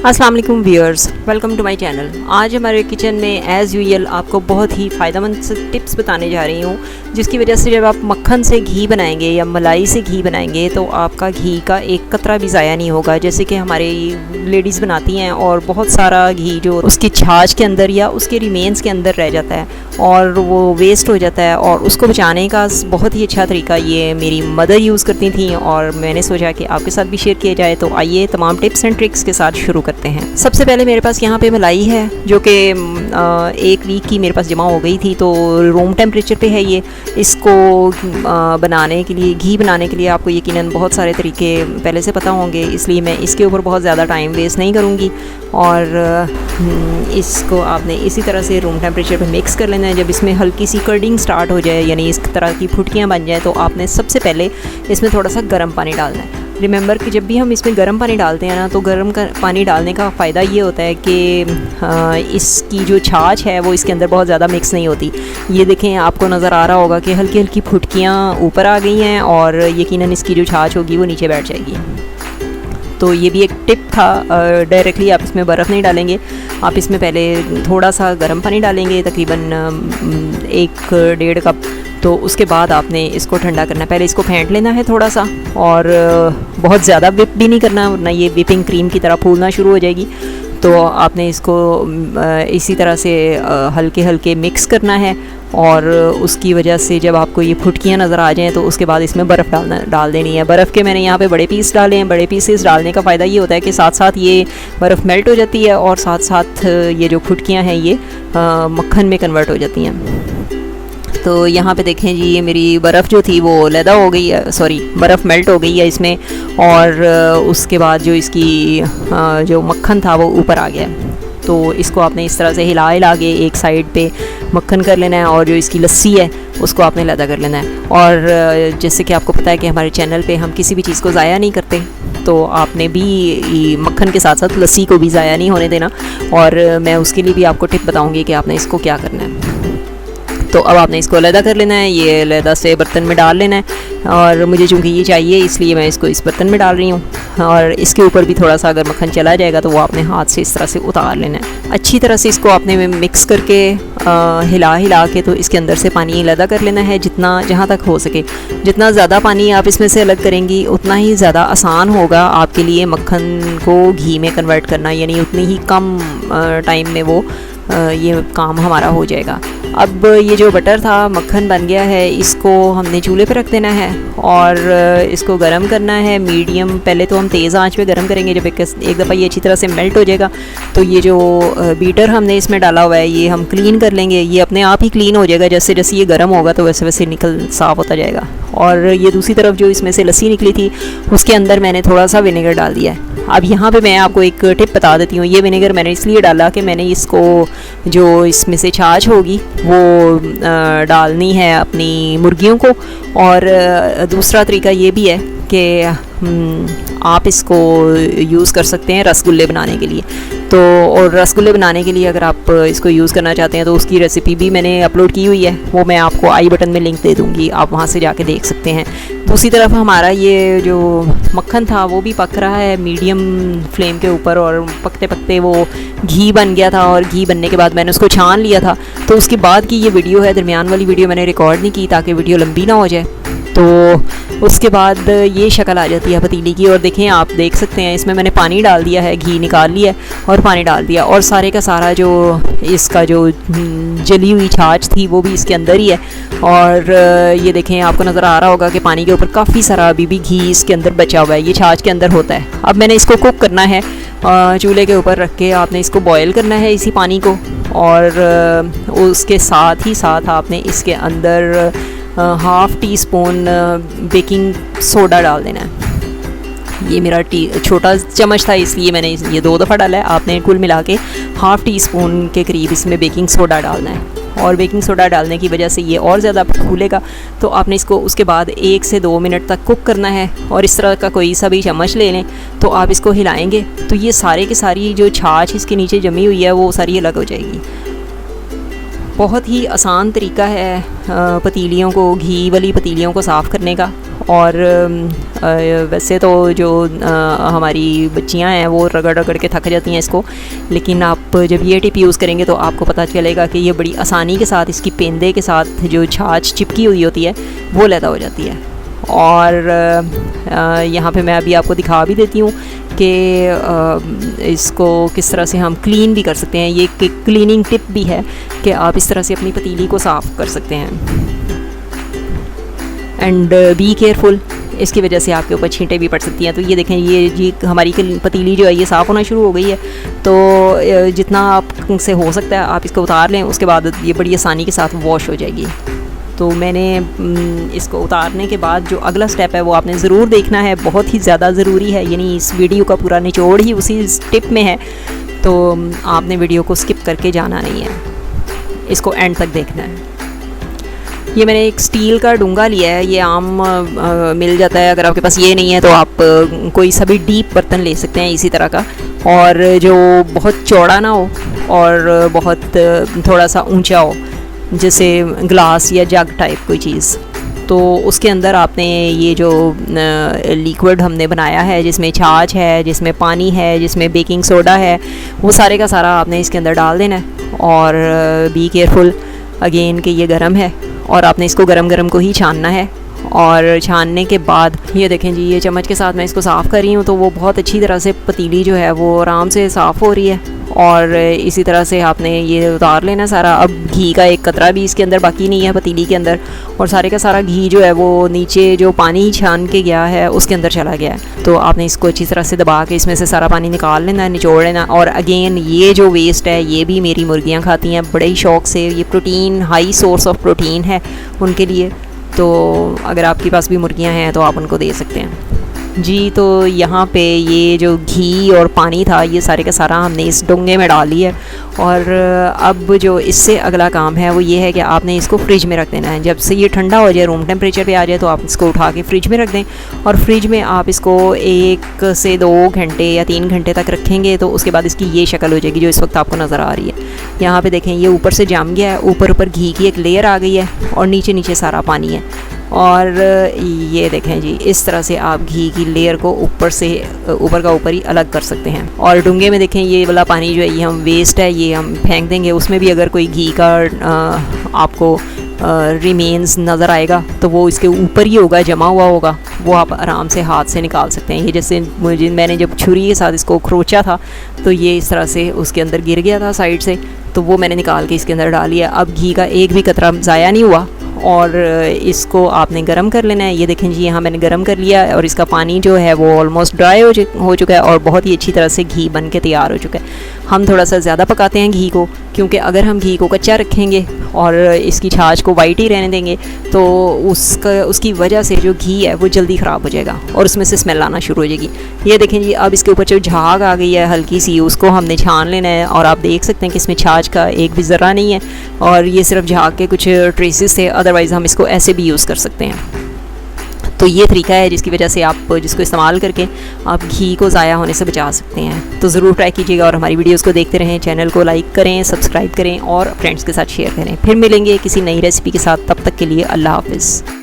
अस्सलाम वालेकुम viewers, welcome to my channel. आज हमारे किचन में एज़ यूजुअल आपको बहुत ही फ़ायदेमंद टिप्स बताने जा रही हूँ, जिसकी वजह से जब आप मक्खन से घी बनाएंगे या मलाई से घी बनाएंगे तो आपका घी का एक कतरा भी ज़ाया नहीं होगा। जैसे कि हमारी लेडीज़ बनाती हैं और बहुत सारा घी जो उसकी छाछ के अंदर या उसके रिमेन्स के अंदर रह जाता है और वो वेस्ट हो जाता है, और उसको बचाने का बहुत ही अच्छा तरीका ये मेरी मदर यूज़ करती थी और मैंने सोचा कि आपके साथ भी शेयर किया जाए। तो आइए तमाम टिप्स एंड ट्रिक्स के साथ शुरू करते हैं। सबसे पहले मेरे पास यहाँ पे मलाई है जो कि 1 वीक की मेरे पास जमा हो गई थी, तो रूम टेम्परेचर पे है ये। इसको बनाने के लिए, घी बनाने के लिए आपको यकीनन बहुत सारे तरीके पहले से पता होंगे, इसलिए मैं इसके ऊपर बहुत ज़्यादा टाइम वेस्ट नहीं करूँगी। और इसको आपने इसी तरह से रूम टेम्परेचर पे मिक्स कर लेना है। जब इसमें हल्की सी कर्डिंग स्टार्ट हो जाए, यानी इस तरह की फुटकियाँ बन जाए, तो आपने सबसे पहले इसमें थोड़ा सा गर्म पानी डालना है। रिमेंबर कि जब भी हम इसमें गर्म पानी डालते हैं ना, तो गर्म पानी डालने का फ़ायदा ये होता है कि इसकी जो छाछ है वो इसके अंदर बहुत ज़्यादा मिक्स नहीं होती। ये देखें, आपको नज़र आ रहा होगा कि हल्की हल्की फुटकियाँ ऊपर आ गई हैं और यकीनन इसकी जो छाछ होगी वो नीचे बैठ जाएगी। तो ये भी एक टिप था। डायरेक्टली आप इसमें बर्फ़ नहीं डालेंगे, आप इसमें पहले थोड़ा सा गर्म पानी डालेंगे, तकरीबन 1-1.5 कप। तो उसके बाद आपने इसको ठंडा करना है। पहले इसको फेंट लेना है थोड़ा सा, और बहुत ज़्यादा विप भी नहीं करना, वरना ये विपिंग क्रीम की तरह फूलना शुरू हो जाएगी। तो आपने इसको इसी तरह से हल्के हल्के मिक्स करना है, और उसकी वजह से जब आपको ये फुटकियाँ नज़र आ जाएँ तो उसके बाद इसमें बर्फ़ डाल देनी है। बर्फ़ के मैंने यहाँ पे बड़े पीस डाले हैं। बड़े पीसेस डालने का फ़ायदा ये होता है कि साथ साथ ये बर्फ़ मेल्ट हो जाती है और साथ साथ ये जो फुटकियाँ हैं ये मक्खन में कन्वर्ट हो जाती हैं। तो यहाँ पे देखें जी, ये मेरी बर्फ़ जो थी वो लैदा हो गई है, सॉरी बर्फ़ मेल्ट हो गई है इसमें, और उसके बाद जो इसकी जो मक्खन था वो ऊपर आ गया। तो इसको आपने इस तरह से हिला हिला के एक साइड पे मक्खन कर लेना है, और जो इसकी लस्सी है उसको आपने लैदा कर लेना है। और जैसे कि आपको पता है कि हमारे चैनल पे हम किसी भी चीज़ को ज़ाया नहीं करते, तो आपने भी मक्खन के साथ साथ लस्सी को भी ज़ाया नहीं होने देना। और मैं उसके लिए भी आपको टिप बताऊँगी कि आपने इसको क्या करना है। तो अब आपने इसको अलहदा कर लेना है, ये अलहदा से बर्तन में डाल लेना है, और मुझे चूँकि ये चाहिए इसलिए मैं इसको इस बर्तन में डाल रही हूँ। और इसके ऊपर भी थोड़ा सा अगर मक्खन चला जाएगा तो वो आपने हाथ से इस तरह से उतार लेना है। अच्छी तरह से इसको आपने मिक्स करके हिला हिला के तो इसके अंदर से पानी अलहदा कर लेना है, जितना जहाँ तक हो सके। जितना ज़्यादा पानी आप इसमें से अलग करेंगी उतना ही ज़्यादा आसान होगा आपके लिए मक्खन को घी में कन्वर्ट करना, यानी उतनी ही कम टाइम में वो ये काम हमारा हो जाएगा। अब ये जो बटर था, मक्खन बन गया है, इसको हमने चूल्हे पे रख देना है और इसको गरम करना है मीडियम। पहले तो हम तेज़ आंच पे गरम करेंगे। जब एक दफ़ा ये अच्छी तरह से मेल्ट हो जाएगा तो ये जो बीटर हमने इसमें डाला हुआ है ये हम क्लीन कर लेंगे। ये अपने आप ही क्लीन हो जाएगा, जैसे जैसे ये गर्म होगा तो वैसे वैसे साफ़ होता जाएगा। और ये दूसरी तरफ जो इसमें से लस्सी निकली थी उसके अंदर मैंने थोड़ा सा विनेगर डाल दिया है। अब यहाँ पे मैं आपको एक टिप बता देती हूँ। ये विनेगर मैंने इसलिए डाला कि मैंने इसको जो इसमें से छाछ होगी वो डालनी है अपनी मुर्गियों को। और दूसरा तरीका ये भी है कि आप इसको यूज़ कर सकते हैं रसगुल्ले बनाने के लिए। तो और रसगुल्ले बनाने के लिए अगर आप इसको यूज़ करना चाहते हैं तो उसकी रेसिपी भी मैंने अपलोड की हुई है, वो मैं आपको आई बटन में लिंक दे दूँगी, आप वहाँ से जाके देख सकते हैं। दूसरी तरफ हमारा ये जो मक्खन था वो भी पक रहा है मीडियम फ्लेम के ऊपर, और पकते पकते वो घी बन गया था। और घी बनने के बाद मैंने उसको छान लिया था। तो उसके बाद की ये वीडियो है, दरमियान वाली वीडियो मैंने रिकॉर्ड नहीं की ताकि वीडियो लंबी ना हो जाए। तो उसके बाद ये शक्ल आ जाती है पतीली की, और देखें, आप देख सकते हैं इसमें मैंने पानी डाल दिया है, घी निकाल लिया और पानी डाल दिया, और सारे का सारा जो इसका जो जली हुई छाछ थी वो भी इसके अंदर ही है। और ये देखें, आपको नज़र आ रहा होगा कि पानी के ऊपर काफ़ी सारा अभी भी घी इसके अंदर बचा हुआ है, ये छाछ के अंदर होता है। अब मैंने इसको कुक करना है चूल्हे के ऊपर रख के, आपने इसको बॉयल करना है इसी पानी को, और उसके साथ ही साथ आपने इसके अंदर 1/2 टीस्पून बेकिंग सोडा डाल देना है। ये मेरा छोटा चम्मच था इसलिए मैंने ये 2 दफ़ा डाला है। आपने कुल मिला के 1/2 टीस्पून के करीब इसमें बेकिंग सोडा डालना है, और बेकिंग सोडा डालने की वजह से ये और ज़्यादा फूलेगा। तो आपने इसको उसके बाद 1 से 2 मिनट तक कुक करना है, और इस तरह का कोई सा भी चम्मच ले लें तो आप इसको हिलाएंगे तो ये सारे की सारी जो छाछ इसके नीचे जमी हुई है वो सारी अलग हो जाएगी। बहुत ही आसान तरीका है पतीलियों को, घी वाली पतीलियों को साफ़ करने का। और वैसे तो जो हमारी बच्चियां हैं वो रगड़ रगड़ के थक जाती हैं इसको, लेकिन आप जब ये टिप यूज़ करेंगे तो आपको पता चलेगा कि ये बड़ी आसानी के साथ इसकी पेंदे के साथ जो छाछ चिपकी हुई होती है वो लैदा हो जाती है। और यहाँ पे मैं अभी आपको दिखा भी देती हूँ कि इसको किस तरह से हम क्लीन भी कर सकते हैं। ये क्लीनिंग टिप भी है कि आप इस तरह से अपनी पतीली को साफ़ कर सकते हैं। एंड बी केयरफुल, इसकी वजह से आपके ऊपर छींटें भी पड़ सकती हैं। तो ये देखें, ये जी हमारी पतीली जो है ये साफ़ होना शुरू हो गई है। तो जितना आपसे हो सकता है आप इसको उतार लें, उसके बाद ये बड़ी आसानी के साथ वॉश हो जाएगी। तो मैंने इसको उतारने के बाद जो अगला स्टेप है वो आपने ज़रूर देखना है, बहुत ही ज़्यादा ज़रूरी है, यानी इस वीडियो का पूरा निचोड़ ही उसी टिप में है। तो आपने वीडियो को स्किप करके जाना नहीं है, इसको एंड तक देखना है। ये मैंने एक स्टील का डूंगा लिया है, ये आम मिल जाता है। अगर आपके पास ये नहीं है तो आप कोई सा भी डीप बर्तन ले सकते हैं इसी तरह का, और जो बहुत चौड़ा ना हो और बहुत थोड़ा सा ऊंचा हो, जैसे ग्लास या जग टाइप कोई चीज़। तो उसके अंदर आपने ये जो लिक्विड हमने बनाया है, जिसमें छाछ है, जिसमें पानी है, जिसमें बेकिंग सोडा है, वो सारे का सारा आपने इसके अंदर डाल देना है। और बी केयरफुल अगेन कि ये गर्म है और आपने इसको गरम गरम को ही छानना है। और छानने के बाद ये देखें जी, ये चम्मच के साथ मैं इसको साफ़ कर रही हूँ तो वो बहुत अच्छी तरह से पतीली जो है वो आराम से साफ़ हो रही है। और इसी तरह से आपने ये उतार लेना सारा। अब घी का एक कतरा भी इसके अंदर बाकी नहीं है पतीली के अंदर, और सारे का सारा घी जो है वो नीचे जो पानी छान के गया है उसके अंदर चला गया है। तो आपने इसको अच्छी तरह से दबा के इसमें से सारा पानी निकाल लेना है, निचोड़ लेना। और अगेन ये जो वेस्ट है ये भी मेरी मुर्गियाँ खाती हैं बड़े ही शौक़ से। ये protein, high source of protein है उनके लिए। तो अगर आपके पास भी मुर्गियाँ हैं तो आप उनको दे सकते हैं जी। तो यहाँ पे ये जो घी और पानी था ये सारे का सारा हमने इस डोंगे में डाल लिया है। और अब जो इससे अगला काम है वो ये है कि आपने इसको फ्रिज में रख देना है। जब से ये ठंडा हो जाए, रूम टेम्परेचर पे आ जाए, तो आप इसको उठा के फ्रिज में रख दें। और फ्रिज में आप इसको 1 से 2 घंटे या 3 घंटे तक रखेंगे तो उसके बाद इसकी ये शक्ल हो जाएगी जो इस वक्त आपको नज़र आ रही है। यहाँ पे देखें, ये ऊपर से जम गया है, ऊपर घी की एक लेयर आ गई है और नीचे नीचे सारा पानी है। और ये देखें जी, इस तरह से आप घी की लेयर को ऊपर का ऊपर ही अलग कर सकते हैं। और डूंगे में देखें, ये वाला पानी जो है ये हम वेस्ट है, ये हम फेंक देंगे। उसमें भी अगर कोई घी का आपको रिमेन्स नज़र आएगा तो वो इसके ऊपर ही होगा, जमा हुआ होगा, वो आप आराम से हाथ से निकाल सकते हैं। ये जैसे मैंने जब छुरी के साथ इसको खरोचा था तो ये इस तरह से उसके अंदर गिर गया था साइड से, तो वो मैंने निकाल के इसके अंदर डाल लिया। अब घी का एक भी कतरा ज़ाया नहीं हुआ। और इसको आपने गरम कर लेना है। ये देखें जी, यहाँ मैंने गरम कर लिया और इसका पानी जो है वो ऑलमोस्ट ड्राई हो चुका है और बहुत ही अच्छी तरह से घी बन के तैयार हो चुका है। हम थोड़ा सा ज़्यादा पकाते हैं घी को, क्योंकि अगर हम घी को कच्चा रखेंगे और इसकी छाछ को वाइट ही रहने देंगे तो उसकी वजह से जो घी है वो जल्दी ख़राब हो जाएगा और उसमें से स्मेल आना शुरू हो जाएगी। ये देखें जी, अब इसके ऊपर जो झाग आ गई है हल्की सी, उसको हमने छान लेना है। और आप देख सकते हैं कि इसमें छाछ का एक भी ज़र्रा नहीं है और ये सिर्फ झाग के कुछ ट्रेसेस थे, अदरवाइज़ हम इसको ऐसे भी यूज़ कर सकते हैं। तो ये तरीका है जिसकी वजह से जिसको इस्तेमाल करके आप घी को ज़ाया होने से बचा सकते हैं। तो ज़रूर ट्राई कीजिएगा और हमारी वीडियोस को देखते रहें। चैनल को लाइक करें, सब्सक्राइब करें और फ्रेंड्स के साथ शेयर करें। फिर मिलेंगे किसी नई रेसिपी के साथ, तब तक के लिए अल्लाह हाफ़िज़।